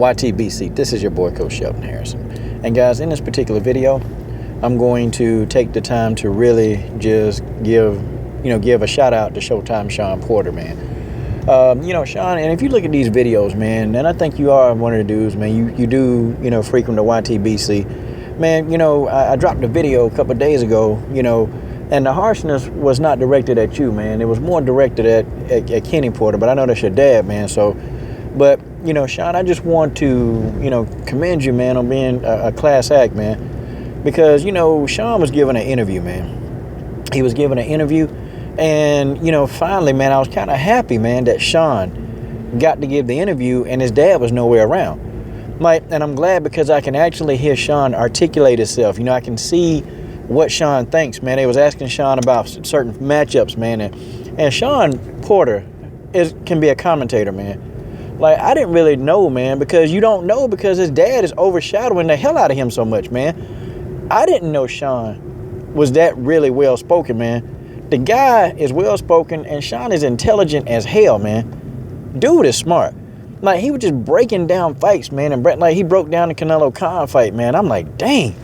YTBC, this is your boy Coach Shelton Harrison. And guys, in this particular video, I'm going to take the time to really just give a shout out to Showtime Shawn Porter, man. Shawn, and if you look at these videos, man, and I think you are one of the dudes, man, you do, frequent the YTBC. Man, I dropped a video a couple of days ago, and the harshness was not directed at you, man. It was more directed at Kenny Porter, but I know that's your dad, man. But Shawn, I just want to, commend you, man, on being a class act, man. Because, Shawn was given an interview, man. He was given an interview. And, finally, man, I was kind of happy, man, that Shawn got to give the interview and his dad was nowhere around. And I'm glad because I can actually hear Shawn articulate himself. I can see what Shawn thinks, man. They was asking Shawn about certain matchups, man. And Shawn Porter can be a commentator, man. I didn't really know, man, because you don't know because his dad is overshadowing the hell out of him so much, man. I didn't know Shawn was that really well-spoken, man. The guy is well-spoken, and Shawn is intelligent as hell, man. Dude is smart. He was just breaking down fights, man. And he broke down the Canelo Khan fight, man. I'm like, dang.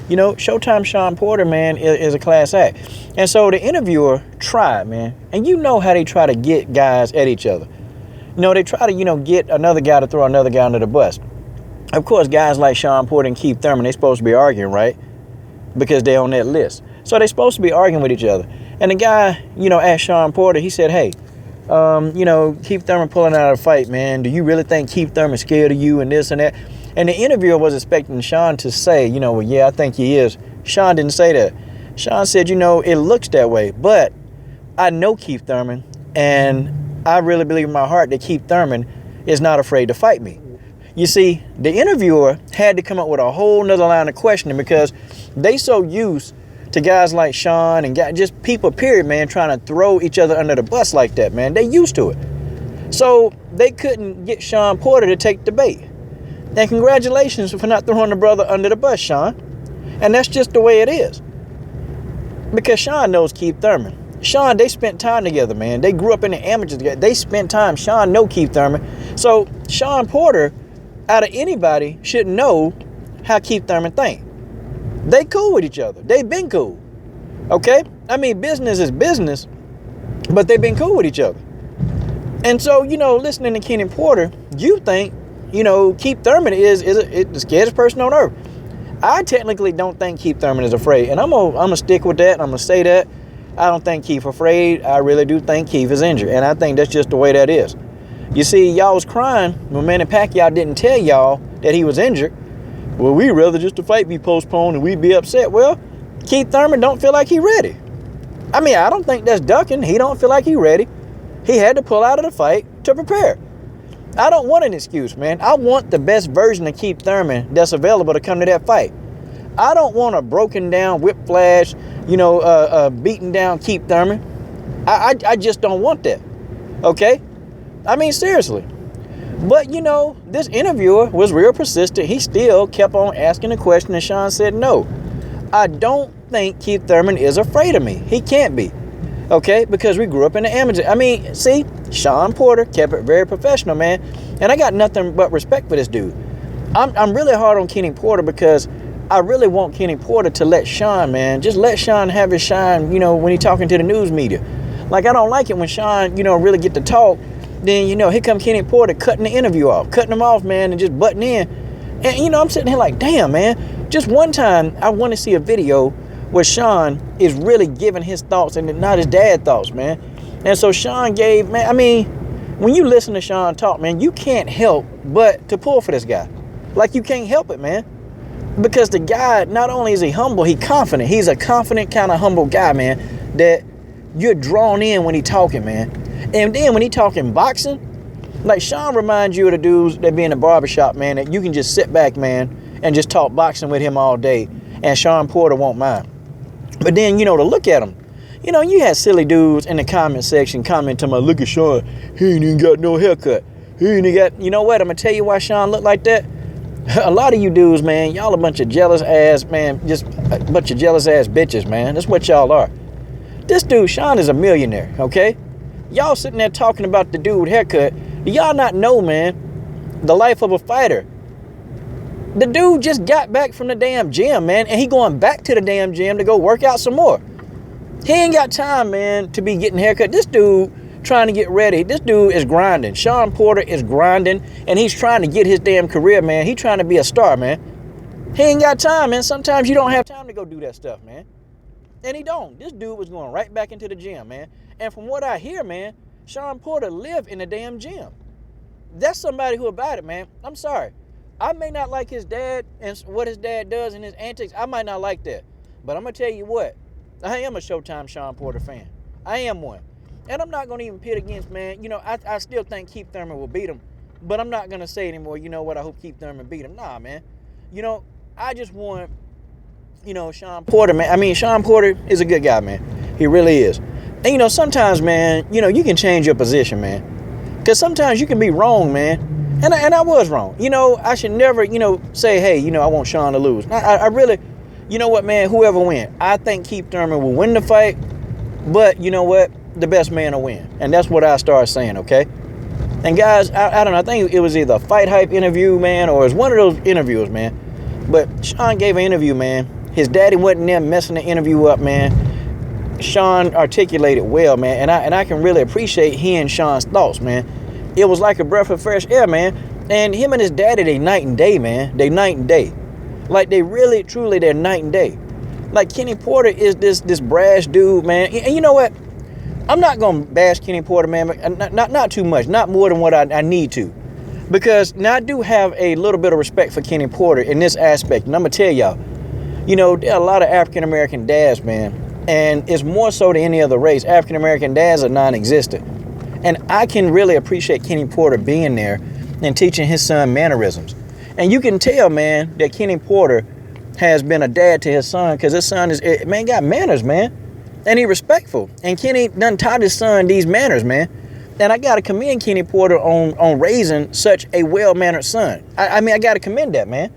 Showtime Shawn Porter, man, is a class act. And so the interviewer tried, man. And you know how they try to get guys at each other. They try to, get another guy to throw another guy under the bus. Of course, guys like Shawn Porter and Keith Thurman, they're supposed to be arguing, right? Because they're on that list. So they're supposed to be arguing with each other. And the guy, asked Shawn Porter, he said, hey, Keith Thurman pulling out of the fight, man. Do you really think Keith Thurman's scared of you and this and that? And the interviewer was expecting Shawn to say, well, yeah, I think he is. Shawn didn't say that. Shawn said, it looks that way. But I know Keith Thurman, and I really believe in my heart that Keith Thurman is not afraid to fight me. You see, the interviewer had to come up with a whole nother line of questioning because they so used to guys like Shawn and just people, period, man, trying to throw each other under the bus like that, man. They used to it. So they couldn't get Shawn Porter to take the bait. And congratulations for not throwing the brother under the bus, Shawn. And that's just the way it is. Because Shawn knows Keith Thurman. Shawn, they spent time together, man. They grew up in the amateurs together. They spent time. Shawn know Keith Thurman. So Shawn Porter, out of anybody, should know how Keith Thurman think. They cool with each other. They've been cool. Okay? Business is business, but they've been cool with each other. And so, listening to Kenny Porter, you think, Keith Thurman is the scariest person on earth. I technically don't think Keith Thurman is afraid. And I'm gonna stick with that. I'm going to say that. I don't think Keith afraid. I really do think Keith is injured. And I think that's just the way that is. You see, y'all was crying when Manny Pacquiao didn't tell y'all that he was injured. Well, we'd rather just the fight be postponed and we'd be upset. Well, Keith Thurman don't feel like he ready. I don't think that's ducking. He don't feel like he ready. He had to pull out of the fight to prepare. I don't want an excuse, man. I want the best version of Keith Thurman that's available to come to that fight. I don't want a broken down, whiplash, beaten down Keith Thurman. I just don't want that. Okay? Seriously. But, this interviewer was real persistent. He still kept on asking the question, and Shawn said no. I don't think Keith Thurman is afraid of me. He can't be. Okay? Because we grew up in the amateur. See, Shawn Porter kept it very professional, man. And I got nothing but respect for this dude. I'm really hard on Kenny Porter because I really want Kenny Porter to let Shawn, man, just let Shawn have his shine, when he's talking to the news media. I don't like it when Shawn, really get to talk. Then, here come Kenny Porter cutting the interview off, cutting him off, man, and just butting in. And, I'm sitting here like, damn, man, just one time I want to see a video where Shawn is really giving his thoughts and not his dad thoughts, man. And so Shawn gave, man, when you listen to Shawn talk, man, you can't help but to pull for this guy. You can't help it, man. Because the guy, not only is he humble, he's confident. He's a confident kind of humble guy, man, that you're drawn in when he's talking, man. And then when he's talking boxing, Shawn reminds you of the dudes that be in the barbershop, man, that you can just sit back, man, and just talk boxing with him all day. And Shawn Porter won't mind. But then, to look at him, you had silly dudes in the comment section commenting, look at Shawn, he ain't even got no haircut. He ain't even got, what, I'm going to tell you why Shawn look like that. A lot of you dudes, man, y'all a bunch of jealous ass, man, just a bunch of jealous ass bitches, man. That's what y'all are. This dude, Shawn, is a millionaire, okay? Y'all sitting there talking about the dude haircut. Do y'all not know, man, the life of a fighter The dude just got back from the damn gym, man, and he going back to the damn gym to go work out some more. He ain't got time, man, to be getting a haircut. This dude trying to get ready. This dude is grinding. Shawn Porter is grinding, and he's trying to get his damn career, man. He trying to be a star, man. He ain't got time, man. Sometimes you don't have time to go do that stuff, man. And he don't. This dude was going right back into the gym, man. And from what I hear, man, Shawn Porter lived in the damn gym. That's somebody who about it, man. I'm sorry. I may not like his dad and what his dad does and his antics. I might not like that. But I'm going to tell you what. I am a Showtime Shawn Porter fan. I am one. And I'm not going to even pit against, man. You know, I still think Keith Thurman will beat him. But I'm not going to say anymore, you know what, I hope Keith Thurman beat him. Nah, man. You know, I just want, you know, Shawn Porter, man. I mean, Shawn Porter is a good guy, man. He really is. And, you know, sometimes, man, you know, you can change your position, man. Because sometimes you can be wrong, man. And I was wrong. You know, I should never, you know, say, hey, you know, I want Shawn to lose. I really, you know what, man, whoever wins. I think Keith Thurman will win the fight. But, you know what, the best man will win. And that's what I started saying, okay? And, guys, I don't know. I think it was either a Fight Hype interview, man, or it was one of those interviews, man. But Shawn gave an interview, man. His daddy wasn't there messing the interview up, man. Shawn articulated well, man. And I can really appreciate hearing Shawn's thoughts, man. It was like a breath of fresh air, man. And him and his daddy, they night and day, man. They night and day. Like, they really, truly, they're night and day. Like, Kenny Porter is this brash dude, man. And you know what? I'm not going to bash Kenny Porter, man. Not too much. Not more than what I need to. Because now I do have a little bit of respect for Kenny Porter in this aspect. And I'm going to tell y'all, you know, there are a lot of African-American dads, man. And it's more so than any other race. African-American dads are non-existent. And I can really appreciate Kenny Porter being there and teaching his son mannerisms. And you can tell, man, that Kenny Porter has been a dad to his son because his son is, man, got manners, man. And he respectful. And Kenny done taught his son these manners, man. And I got to commend Kenny Porter on raising such a well-mannered son. I mean, I got to commend that, man.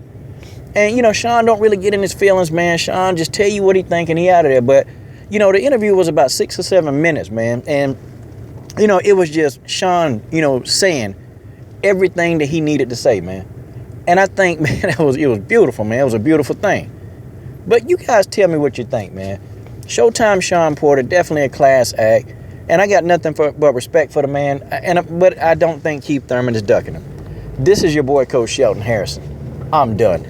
And, you know, Shawn don't really get in his feelings, man. Shawn just tell you what he think and he out of there. But, you know, the interview was about 6 or 7 minutes, man. And, you know, it was just Shawn, you know, saying everything that he needed to say, man. And I think, man, it was beautiful, man. It was a beautiful thing. But you guys tell me what you think, man. Showtime Shawn Porter, definitely a class act. And I got nothing but respect for the man. But I don't think Keith Thurman is ducking him. This is your boy, Coach Shelton Harrison. I'm done.